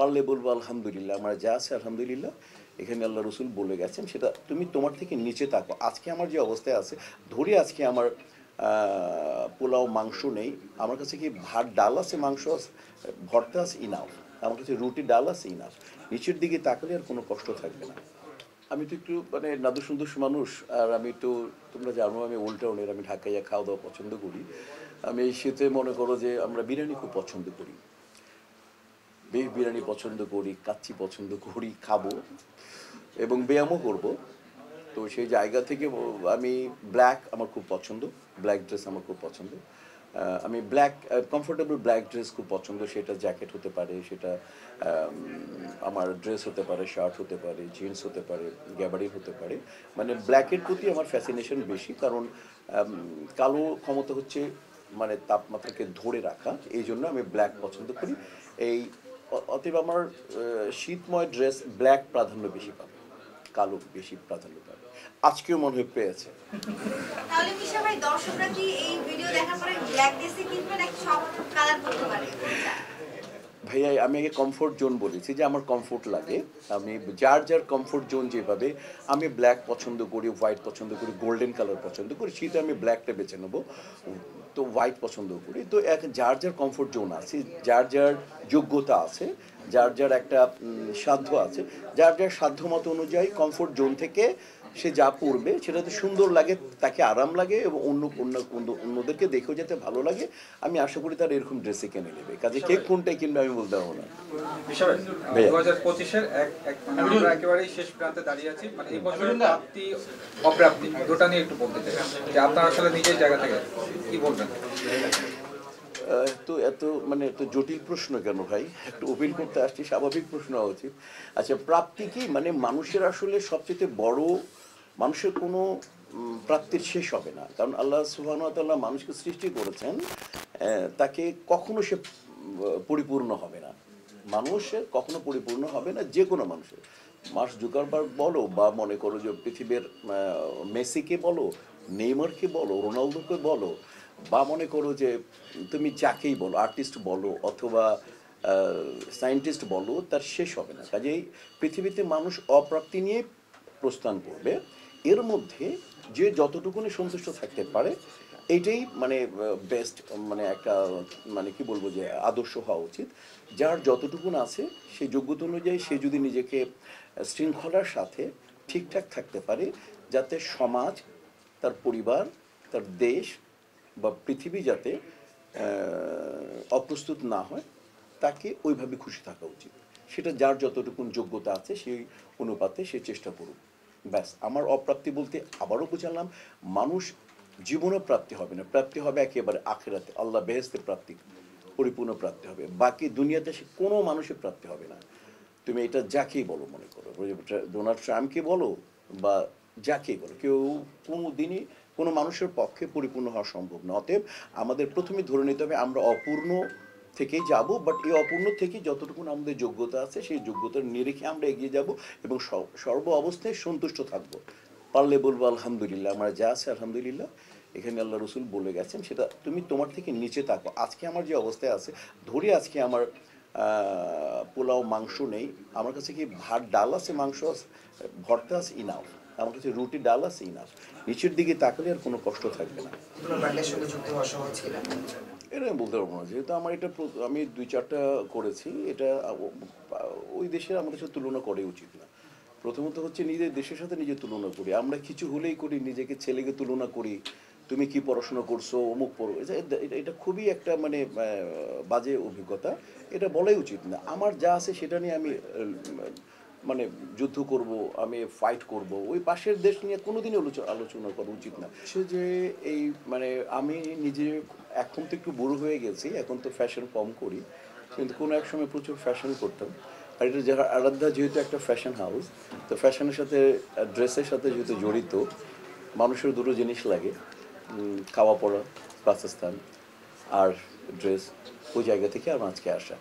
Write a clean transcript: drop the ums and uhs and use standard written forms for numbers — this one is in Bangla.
পারলে বলবো আলহামদুলিল্লাহ, আমার যা আছে আলহামদুলিল্লাহ। এখানে আল্লাহ রসুল বলে গেছেন, সেটা তুমি তোমার থেকে নিচে থাকো। আজকে আমার যে অবস্থায় আছে, ধরি আজকে আমার পোলাও মাংস নেই, আমার কাছে কি ভাত ডাল আছে, মাংস আছে, ভর্তা আছে, ইনাফ। আমার কাছে রুটি ডাল আছে, ইনাফ। নিচের দিকে তাকালে আর কোনো কষ্ট থাকবে না। আমি তো একটু মানে নাদুস নুদুস মানুষ, আর আমি তো, তোমরা জানো আমি ওল্ড টাউনের, আমি ঢাকায় খাওয়া দাওয়া পছন্দ করি। আমি এই শীতে মনে করো যে আমরা বিরিয়ানি খুব পছন্দ করি, বেশ বিরিয়ানি পছন্দ করি, কাচ্চি পছন্দ করি, খাবো এবং ব্যায়ামও করব। তো সেই জায়গা থেকে আমি ব্ল্যাক আমার খুব পছন্দ, ব্ল্যাক ড্রেস আমার খুব পছন্দ। আমি ব্ল্যাক কমফোর্টেবল ব্ল্যাক ড্রেস খুব পছন্দ, সেটা জ্যাকেট হতে পারে, সেটা আমার ড্রেস হতে পারে, শার্ট হতে পারে, জিন্স হতে পারে, গ্যাবারি হতে পারে। মানে ব্ল্যাকের প্রতি আমার ফ্যাসিনেশন বেশি, কারণ কালো ক্ষমতা হচ্ছে মানে তাপমাত্রাকে ধরে রাখা, এই জন্য আমি ব্ল্যাক পছন্দ করি। এই অতএব আমার শীতময় ড্রেস ব্ল্যাক প্রাধান্য বেশি পাবে, কালো বেশি প্রাধান্য পাবে। আজকেও মনে হয় পেয়েছে। তাহলে মিশা ভাই, দর্শকরা কি এই ভিডিও দেখার পরে ব্ল্যাক ড্রেসে কিনবে নাকি সব কালার করতে পারে? ভাইয়া আমি আগে কমফোর্ট জোন বলেছি যে আমার কমফোর্ট লাগে। আমি যার যার কমফোর্ট জোন যেভাবে, আমি ব্ল্যাক পছন্দ করি, হোয়াইট পছন্দ করি, গোল্ডেন কালার পছন্দ করি, শীতে আমি ব্ল্যাকটা বেছে নেবো, তো হোয়াইট পছন্দ করি। তো এক যার যার কমফোর্ট জোন আছে, যার যার যোগ্যতা আছে, যার যার একটা সাধ্য আছে, যার যার সাধ্য মতো অনুযায়ী কমফোর্ট জোন থেকে সে যা পরবে সেটাতে সুন্দর লাগে, তাকে আরাম লাগে এবং অন্যদেরকে দেখেও যাতে ভালো লাগে। আমি আশা করি তারা এরকম ড্রেসে কিনে নেবে। কাজে কে কোনটাই কিনবে আমি বলতে পারবো না। ভাইয়া 2025-এর আমরা একেবারেই শেষ প্রান্তে দাঁড়িয়ে আছি, মানে এই বছরের প্রাপ্তি অপ্রাপ্তি দুটো নিয়ে একটু বলতে চাই, যে আপনার আসলে নিজের জায়গা থেকে কি বলবেন? তো এত মানে এত জটিল প্রশ্ন কেন ভাই? একটু ওপেন করতে আসছি, স্বাভাবিক প্রশ্ন হওয়া উচিত। আচ্ছা, প্রাপ্তি কি? মানে মানুষের আসলে সবচেয়ে বড়, মানুষের কোনো প্রাপ্তির শেষ হবে না, কারণ আল্লাহ সুবহানাহু ওয়া তাআলা মানুষকে সৃষ্টি করেছেন, তাকে কখনো সে পরিপূর্ণ হবে না। মানুষের কখনো পরিপূর্ণ হবে না, যে কোনো মানুষের। মার্ক জুকারবার্গ বলো, বা মনে করো যে পৃথিবীর মেসিকে বলো, নেইমারকে বলো, রোনালদোকে বলো, বা মনে করো যে তুমি যাকেই বলো, আর্টিস্ট বলো অথবা সায়েন্টিস্ট বলো, তার শেষ হবে না। কাজেই পৃথিবীতে মানুষ অপ্রাপ্তি নিয়ে প্রস্থান করবে। এর মধ্যে যে যতটুকুনি সন্তুষ্ট থাকতে পারে, এইটাই মানে বেস্ট, মানে একটা মানে কি বলবো যে আদর্শ হওয়া উচিত। যার যতটুকুন আছে সেই যোগ্যতা অনুযায়ী সে যদি নিজেকে শৃঙ্খলার সাথে ঠিকঠাক থাকতে পারে, যাতে সমাজ, তার পরিবার, তার দেশ বা পৃথিবী যাতে অপ্রস্তুত না হয়, তাকে ওইভাবে খুশি থাকা উচিত। সেটা যার যতটুকুন যোগ্যতা আছে সেই অনুপাতে সে চেষ্টা করুক। ব্যাস। আমার অপ্রাপ্তি বলতে আবারও বোঝালাম, মানুষ জীবনও প্রাপ্তি হবে না, প্রাপ্তি হবে একেবারে আখেরাতে, আল্লাহ বেহেস্তে প্রাপ্তি, পরিপূর্ণ প্রাপ্তি হবে। বাকি দুনিয়াতে সে কোনো মানুষের প্রাপ্তি হবে না। তুমি এটা যাকেই বলো, মনে করো ডোনাল্ড ট্রাম্পকে বলো বা যাকেই বলো, কেউ কোনো দিনই কোনো মানুষের পক্ষে পরিপূর্ণ হওয়া সম্ভব না। অতএব আমাদের প্রথমে ধরে নিতে হবে আমরা অপূর্ণ থেকেই যাব, বাট এই অপূর্ণ থেকে যতটুকু আমাদের যোগ্যতা আছে সেই যোগ্যতার নিরিখে আমরা এগিয়ে যাব এবং সর্ব অবস্থায় সন্তুষ্ট থাকবো। পারলে বলবো আলহামদুলিল্লাহ, আমার যা আছে আলহামদুলিল্লাহ। এখানে আল্লাহ রসুল বলে গেছেন, সেটা তুমি তোমার থেকে নিচে থাকো। আজকে আমার যে অবস্থায় আছে, ধরি আজকে আমার পোলাও মাংস নেই, আমার কাছে কি ভাত ডাল আছে, মাংস আছে, ভর্তা আছে, ইনাফ। আমার কাছে রুটি ডাল আছে, ইনাফ। নিচের দিকে তাকালে আর কোনো কষ্ট থাকবে না। এটা আমি বলতে পারবো না, যেহেতু আমার এটা আমি 2-4টা করেছি, এটা ওই দেশের আমাদের সাথে তুলনা করাই উচিত না। প্রথমত হচ্ছে নিজের দেশের সাথে নিজে তুলনা করি, আমরা কিছু হলেই করি, নিজেকে ছেলেকে তুলনা করি, তুমি কি পড়াশোনা করছো, অমুক পড়ো, এটা খুবই একটা মানে বাজে অভিজ্ঞতা। এটা বলাই উচিত না। আমার যা আছে সেটা নিয়ে আমি মানে যুদ্ধ করব, আমি ফাইট করব, ওই পাশের দেশ নিয়ে কোনোদিনই আলোচনা করা উচিত না। সে যে এই মানে আমি নিজে এখন তো একটু বুড়ো হয়ে গেছি, এখন তো ফ্যাশন কম করি, কিন্তু কোনো এক সময় প্রচুর ফ্যাশন করতাম। আর এটা যারা আরাধ্যা যেহেতু একটা ফ্যাশন হাউস, তো ফ্যাশনের সাথে ড্রেসের সাথে যেহেতু জড়িত, মানুষের দুটো জিনিস লাগে, খাওয়া পড়া, বাসস্থান আর ড্রেস। ওই জায়গা থেকে আমার আজকে আসা।